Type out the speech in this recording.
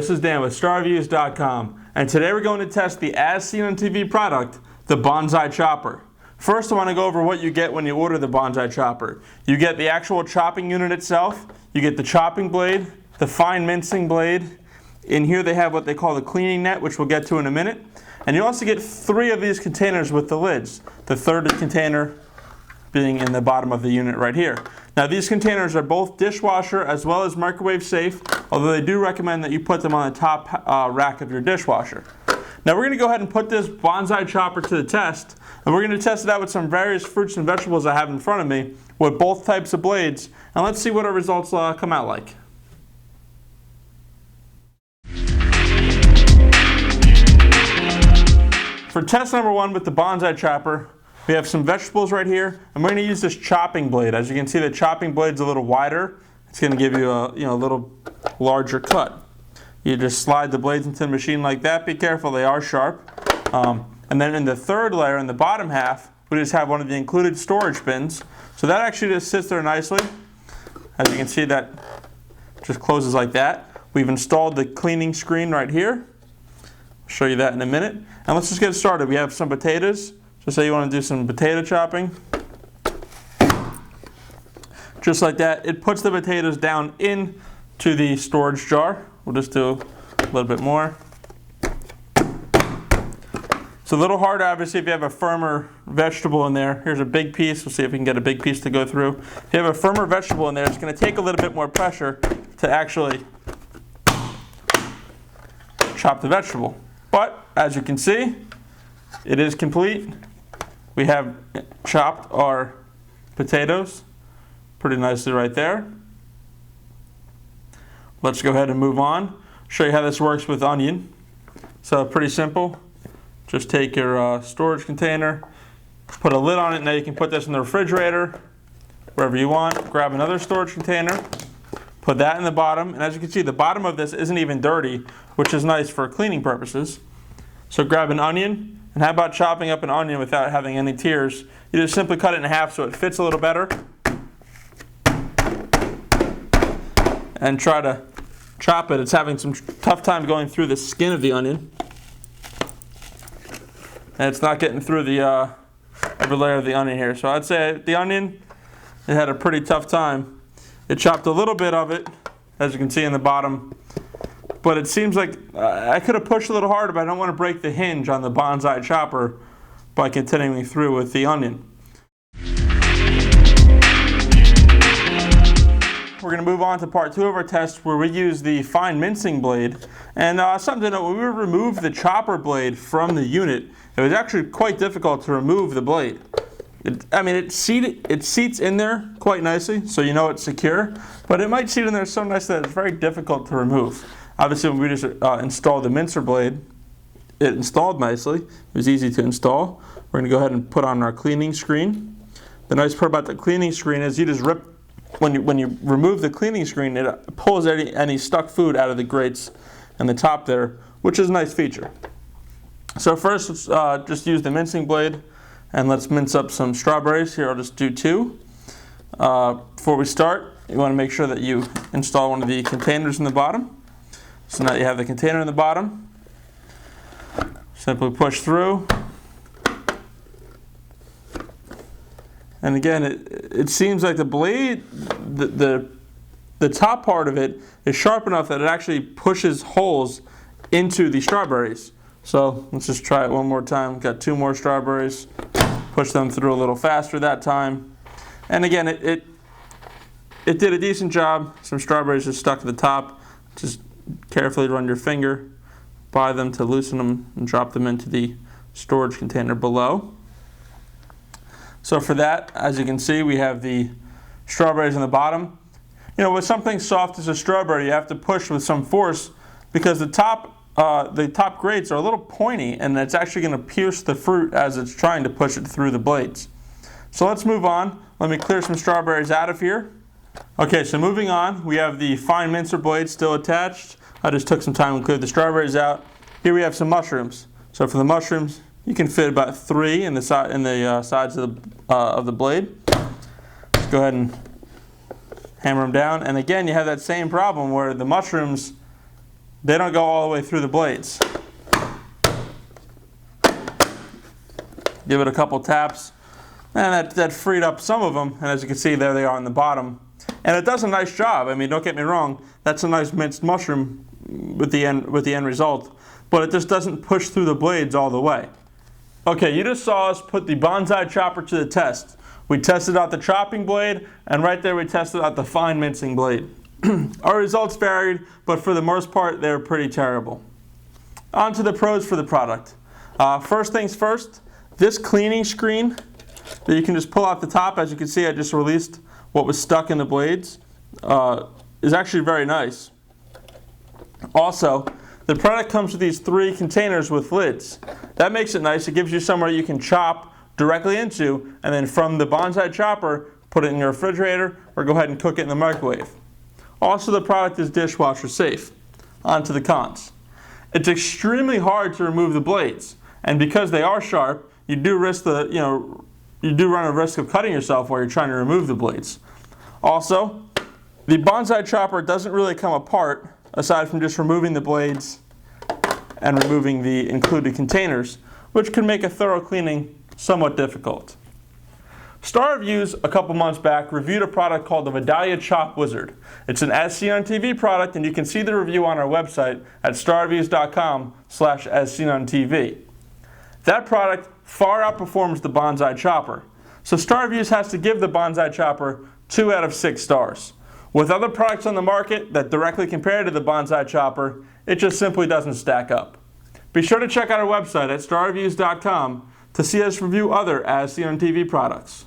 this is Dan with StarReviews.com, and today we're going to test the as seen on TV product, the Bonzai chopper. First, I want to go over what you get when you order the Bonzai chopper. You get the actual chopping unit itself, you get the chopping blade, the fine mincing blade. In here they have what they call the cleaning net, which we'll get to in a minute. And you also get 3 of these containers with the lids, the third container being in the bottom of the unit right here. Now these containers are both dishwasher as well as microwave safe, although they do recommend that you put them on the top rack of your dishwasher. Now we're going to go ahead and put this Bonzai chopper to the test, and we're going to test it out with some various fruits and vegetables I have in front of me with both types of blades, and let's see what our results come out like. For test number 1 with the Bonzai chopper, we have some vegetables right here, and we're going to use this chopping blade. As you can see, the chopping blade's a little wider. It's going to give you a little larger cut. You just slide the blades into the machine like that. Be careful, they are sharp. And then in the third layer, in the bottom half, we just have one of the included storage bins. So that actually just sits there nicely. As you can see, that just closes like that. We've installed the cleaning screen right here. I'll show you that in a minute. And let's just get started. We have some potatoes. Just say you want to do some potato chopping. Just like that, it puts the potatoes down into the storage jar. We'll just do a little bit more. It's a little harder, obviously, if you have a firmer vegetable in there. Here's a big piece. We'll see if we can get a big piece to go through. If you have a firmer vegetable in there, it's going to take a little bit more pressure to actually chop the vegetable. But, as you can see, it is complete. We have chopped our potatoes pretty nicely right there. Let's go ahead and move on. Show you how this works with onion. So pretty simple. Just take your storage container, put a lid on it. Now you can put this in the refrigerator, wherever you want. Grab another storage container, put that in the bottom. And as you can see, the bottom of this isn't even dirty, which is nice for cleaning purposes. So grab an onion. And how about chopping up an onion without having any tears? You just simply cut it in half so it fits a little better. And try to chop it. It's having some tough time going through the skin of the onion. And it's not getting through the every layer of the onion here. So I'd say the onion, it had a pretty tough time. It chopped a little bit of it, as you can see in the bottom. But it seems like I could have pushed a little harder, but I don't want to break the hinge on the Bonzai chopper by continuing through with the onion. We're going to move on to part 2 of our test, where we use the fine mincing blade. And something to note, when we removed the chopper blade from the unit, it was actually quite difficult to remove the blade. It seats in there quite nicely, so you know it's secure, but it might seat in there so nice that it's very difficult to remove. Obviously, when we just installed the mincer blade, it installed nicely. It was easy to install. We're going to go ahead and put on our cleaning screen. The nice part about the cleaning screen is you just rip, when you remove the cleaning screen, it pulls any stuck food out of the grates and the top there, which is a nice feature. So first, let's just use the mincing blade, and let's mince up some strawberries. Here, I'll just do 2. Before we start, you want to make sure that you install one of the containers in the bottom. So now you have the container in the bottom. Simply push through. And again, it seems like the blade, the top part of it is sharp enough that it actually pushes holes into the strawberries. So let's just try it one more time. Got 2 more strawberries. Push them through a little faster that time. And again, it did a decent job. Some strawberries just stuck to the top. Just carefully run your finger by them to loosen them and drop them into the storage container below. So for that, as you can see, we have the strawberries on the bottom. You know, with something soft as a strawberry, you have to push with some force because the top grates are a little pointy, and it's actually going to pierce the fruit as it's trying to push it through the blades. So let's move on. Let me clear some strawberries out of here. Okay, so moving on, we have the fine mincer blade still attached. I just took some time and cleared the strawberries out. Here we have some mushrooms. So for the mushrooms, you can fit about 3 in the sides of the blade. Let's go ahead and hammer them down. And again, you have that same problem where the mushrooms They don't go all the way through the blades. Give it a couple taps, and that freed up some of them, and as you can see, there they are on the bottom. And it does a nice job. I mean, don't get me wrong, that's a nice minced mushroom with the end result, but it just doesn't push through the blades all the way. Okay, you just saw us put the Bonzai chopper to the test. We tested out the chopping blade, and right there we tested out the fine mincing blade. Our results varied, but for the most part, they were pretty terrible. On to the pros for the product. First things first, this cleaning screen that you can just pull out the top, as you can see I just released what was stuck in the blades, is actually very nice. Also, the product comes with these 3 containers with lids. That makes it nice. It gives you somewhere you can chop directly into, and then from the Bonzai chopper, put it in your refrigerator or go ahead and cook it in the microwave. Also, the product is dishwasher safe. On to the cons. It's extremely hard to remove the blades, and because they are sharp, you do run a risk of cutting yourself while you're trying to remove the blades. Also, the Bonzai chopper doesn't really come apart aside from just removing the blades and removing the included containers, which can make a thorough cleaning somewhat difficult. StarReviews a couple months back reviewed a product called the Vidalia Chop Wizard. It's an As Seen on TV product, and you can see the review on our website at starreviews.com/asseenontv. That product far outperforms the Bonzai chopper, so StarReviews has to give the Bonzai chopper 2 out of 6 stars. With other products on the market that directly compare to the Bonzai chopper, it just simply doesn't stack up. Be sure to check out our website at starreviews.com to see us review other As Seen on TV products.